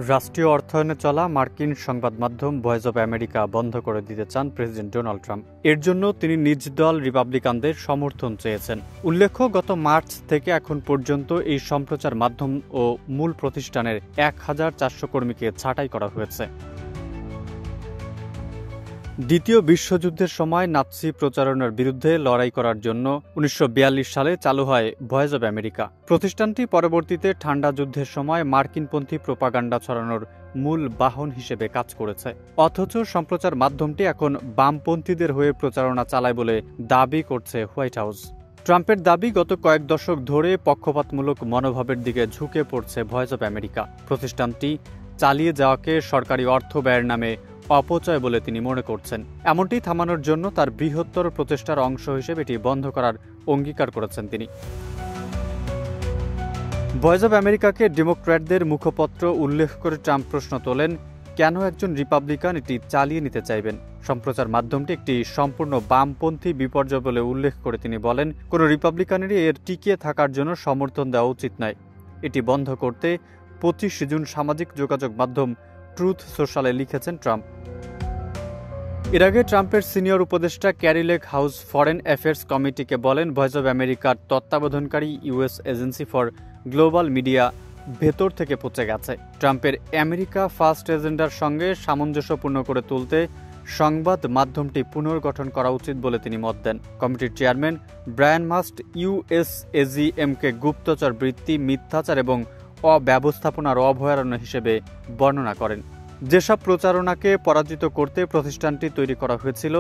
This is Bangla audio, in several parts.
রাষ্ট্রীয় অর্থায়নে চলা মার্কিন সংবাদ মাধ্যম ভয়েস অব আমেরিকা বন্ধ করে দিতে চান প্রেসিডেন্ট ডোনাল্ড ট্রাম্প। এর জন্য তিনি নিজ দল রিপাবলিকানদের সমর্থন চেয়েছেন। উল্লেখ্য, গত মার্চ থেকে এখন পর্যন্ত এই সম্প্রচার মাধ্যম ও মূল প্রতিষ্ঠানের ১,৪০০ কর্মীকে ছাঁটাই করা হয়েছে। দ্বিতীয় বিশ্বযুদ্ধের সময় নাৎসি প্রচারণার বিরুদ্ধে লড়াই করার জন্য ১৯৪২ সালে চালু হয় ভয়েস অব আমেরিকা। প্রতিষ্ঠানটি পরবর্তীতে ঠান্ডা যুদ্ধের সময় মার্কিনপন্থী প্রোপাগান্ডা ছড়ানোর মূল বাহন হিসেবে কাজ করেছে। অথচ সম্প্রচার মাধ্যমটি এখন বামপন্থীদের হয়ে প্রচারণা চালায় বলে দাবি করছে হোয়াইট হাউস। ট্রাম্পের দাবি, গত কয়েক দশক ধরে পক্ষপাতমূলক মনোভাবের দিকে ঝুঁকে পড়ছে ভয়েস অব আমেরিকা। প্রতিষ্ঠানটি চালিয়ে যাওয়াকে সরকারি অর্থ ব্যয়ের নামে অপচয় বলে তিনি মনে করছেন। এমনটি থামানোর জন্য তার বৃহত্তর প্রচেষ্টার অংশ হিসেবে এটি বন্ধ করার অঙ্গীকার করেছেন তিনি। ভয়েস অব আমেরিকাকে ডেমোক্র্যাটদের মুখপত্র উল্লেখ করে ট্রাম্প প্রশ্ন তোলেন, কেন একজন রিপাবলিকান এটি চালিয়ে নিতে চাইবেন? সম্প্রচার মাধ্যমটি একটি সম্পূর্ণ বামপন্থী বিপর্যয় বলে উল্লেখ করে তিনি বলেন, কোনো রিপাবলিকানেরই এর টিকিয়ে থাকার জন্য সমর্থন দেওয়া উচিত নয়। এটি বন্ধ করতে ২৫ জুন সামাজিক যোগাযোগ মাধ্যম ট্রুথ সোশ্যালে লিখেছেন ট্রাম্প। এর আগে ট্রাম্পের সিনিয়র উপদেষ্টা Kari Lake House Foreign Affairs কমিটিকে বলেন, ভয়েস অব আমেরিকার তত্ত্বাবধানকারী US Agency for Global Media ভেতর থেকে পচে গেছে। ট্রাম্পের আমেরিকা ফার্স্ট এজেন্ডার সঙ্গে সামঞ্জস্যপূর্ণ করে তুলতে সংবাদ মাধ্যমটি পুনর্গঠন করা উচিত বলে তিনি মত দেন। কমিটির চেয়ারম্যান ব্রায়ান মাস্ট ইউএসএজিএমকে গুপ্তচর বৃত্তি, মিথ্যাচার এবং অব্যবস্থাপনার অভয়ারণ্য হিসেবে বর্ণনা করেন। যেসব প্রচারণাকে পরাজিত করতে প্রতিষ্ঠানটি তৈরি করা হয়েছিল,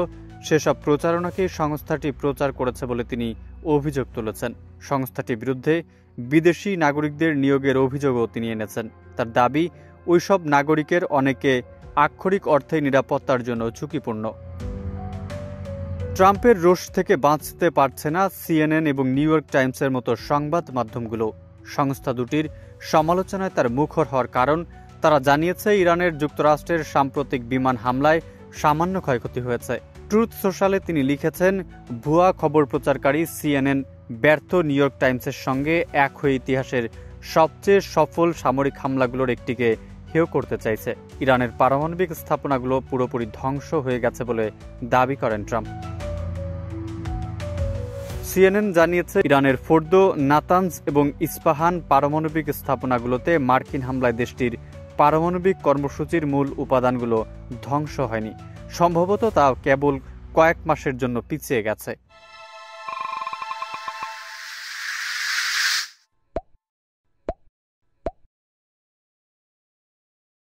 সেসব প্রচারণাকে সংস্থাটি প্রচার করেছে বলে তিনি অভিযোগ তুলেছেন। সংস্থাটির বিরুদ্ধে বিদেশি নাগরিকদের নিয়োগের অভিযোগও তিনি এনেছেন। তার দাবি, ওইসব নাগরিকের অনেকে আক্ষরিক অর্থে নিরাপত্তার জন্য ঝুঁকিপূর্ণ। ট্রাম্পের রোষ থেকে বাঁচতে পারছে না সিএনএন এবং নিউ ইয়র্ক টাইমসের মতো সংবাদ মাধ্যমগুলো। সংস্থা দুটির সমালোচনায় তার মুখর হওয়ার কারণ, তারা জানিয়েছে ইরানের যুক্তরাষ্ট্রের সাম্প্রতিক বিমান হামলায় সামান্য ক্ষয়ক্ষতি হয়েছে। ট্রুথ সোশ্যালে তিনি লিখেছেন, ভুয়া খবর প্রচারকারী সিএনএন ব্যর্থ নিউ ইয়র্ক টাইমসের সঙ্গে এক হয়ে ইতিহাসের সবচেয়ে সফল সামরিক হামলাগুলোর একটিকে হেয় করতে চাইছে। ইরানের পারমাণবিক স্থাপনাগুলো পুরোপুরি ধ্বংস হয়ে গেছে বলে দাবি করেন ট্রাম্প। সিএনএন জানিয়েছে, ইরানের ফোর্দো, নাতানজ এবং ইস্পাহান পারমাণবিক স্থাপনাগুলোতে মার্কিন হামলায় দেশটির পারমাণবিক কর্মসূচির মূল উপাদানগুলো ধ্বংস হয়নি। সম্ভবত তা কেবল কয়েক মাসের জন্য পিছিয়ে গেছে।